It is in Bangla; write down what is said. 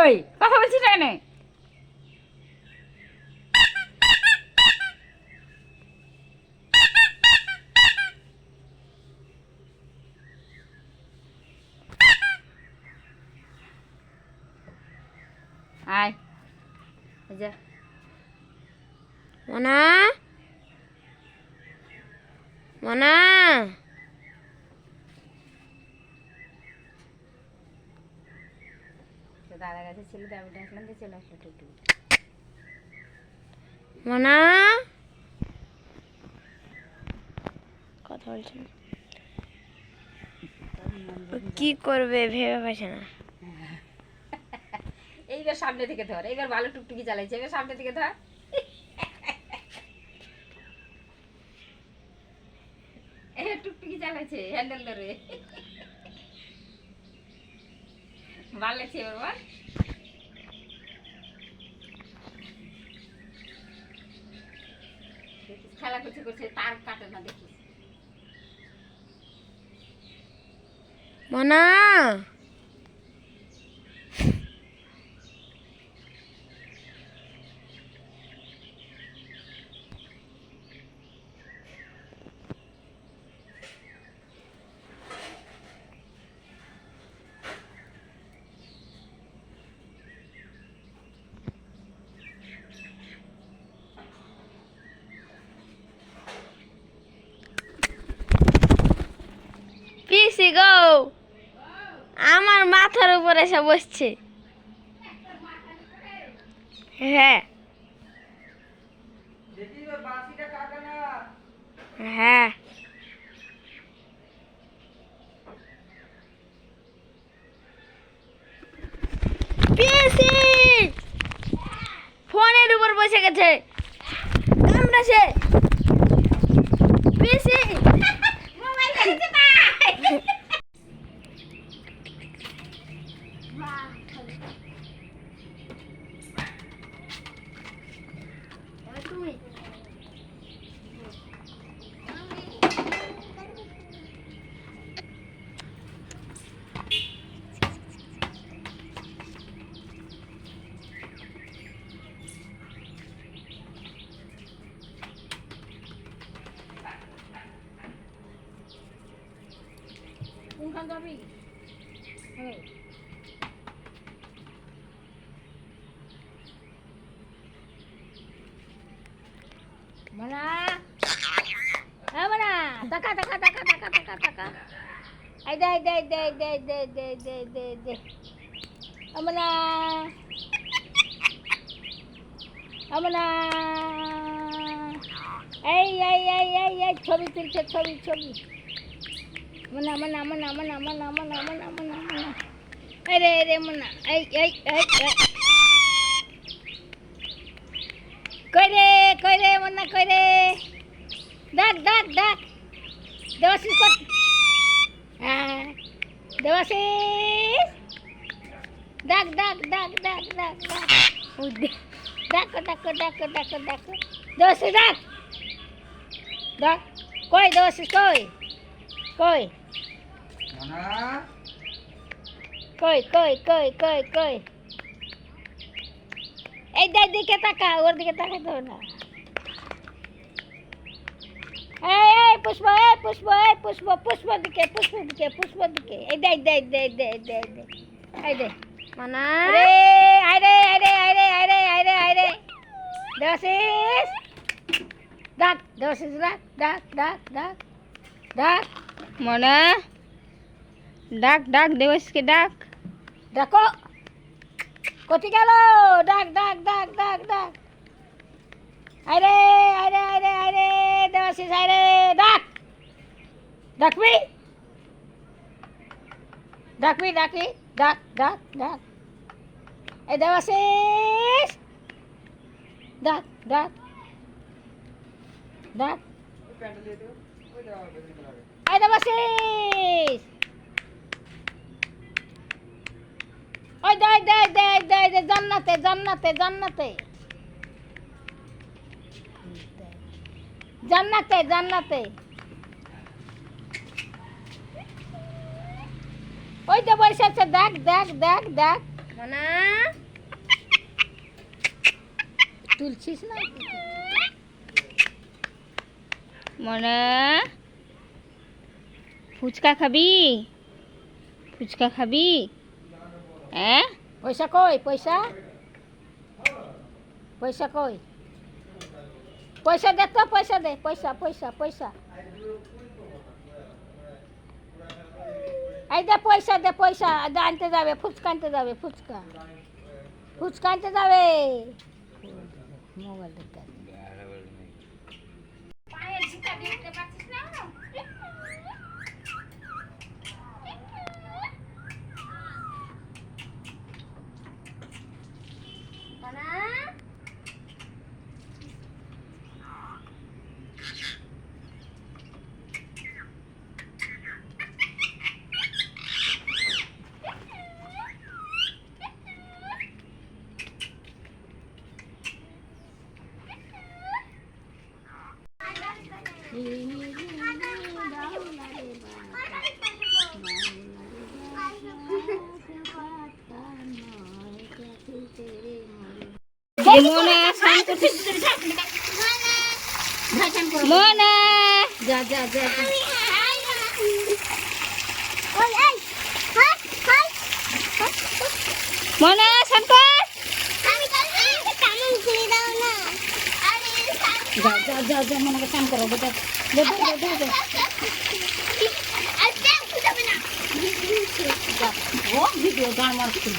কই কথা বলছিস না কেন? আয় যা মনা মনা দাদা কাছে ছিল, আমি ডাকলাম যে চলে আসলো টুকটুকি। মনা কথা বলছে না, কি করবে ভেবে পাইছে না। এইবার সামনে থেকে ধর, এইবার ভালো টুকটুকি চালাইছে, এবার সামনে থেকে ধর। এবার টুকটুকি চালাইছে, হ্যান্ডেল ধরে ভালো লাগছে। এবার বল খেলা করছে করছে, তার কাটে না দেখিস। মনা পিসি গো, আমার মাথার উপর এসে বসছে। হ্যাঁ হ্যাঁ পিসি ফোনের উপর বসে গেছে, কামড়াছে পিসি। মোবাইল ধরেছে ভাই। তুমি কোনখান যাবি? মনা হ্যাঁ মনা, টাকা টাকা টাকা টাকা টাকা টাকা, এই দে দে দে দে দে দে দে দে দে মনা মনা। এই এই এই এই এই ছবি তুলছে, ছবি ছবি। মনা মনা মনা মনা মনা মনা মনা মনা মনা, এই রে রে মনা, এই এই এই কই রে মনা, কই রে? ডাক ডাক ডাক, দেবাশিস কর। হ্যাঁ দেবাশিস, ডাক ডাক ডাক ডাক ডাক ডাক, ডাকো ডাকো ডাকো ডাকো ডাকো, দেবাশিস ডাক ডাক। কই দেবাশিস, কই কই কই কই কই কই কই? এই দিকে তাকা, ওর দিকে তাকাতে হবে না। এই এই পুষ্প, এই পুষ্প, এই পুষ্প, পুষ্প দিকে, পুষ্প দিকে, পুষ্প দিকে। এই দে দে দে দে দে দে, এই দে মনা রে, আরে আরে আরে আরে আরে আরে দেবাশিস ডাক, দেবাশিস ডাক ডাক ডাক ডাক ডাক। মনা ডাক ডাক, দেবাশিসকে ডাক। ডাকো, কোথি গেল? ডাক ডাক ডাক ডাক ডাক, আরে আরে আরে আরে দেবাশিস, আরে ডাক, ডাকবি ডাকবি ডাকবি, ডাক ডাক ডাক। এই দেবাশিস ডাক ডাক ডাক, এই দেবাশিস, ওই দে দে দে দে দে, জান্নাতে জান্নাতে জান্নাতে জান্নাতে জান্নাতে, ওই তো বসে আছে, দেখ দেখ দেখ দেখ মনা তুলছিস না? মনা ফুচকা খাবি? ফুচকা খাবি? হ্যাঁ পয়সা কই? পয়সা পয়সা কই? পয়সা দে তো, পয়সা দে, পয়সা পয়সা পয়সা। এই দে পয়সা, দে পয়সা, আনতে যাবে ফুচকা, আনতে যাবে ফুচকা, ফুচকা আনতে যাবে। মোবাইল দেখতে মনা মনা যা যা যা। মনা শঙ্কর যা যা যা যা, মনে কাম করো বেটা। দে দে দে দে। ও ভিডিও গান মারছিল।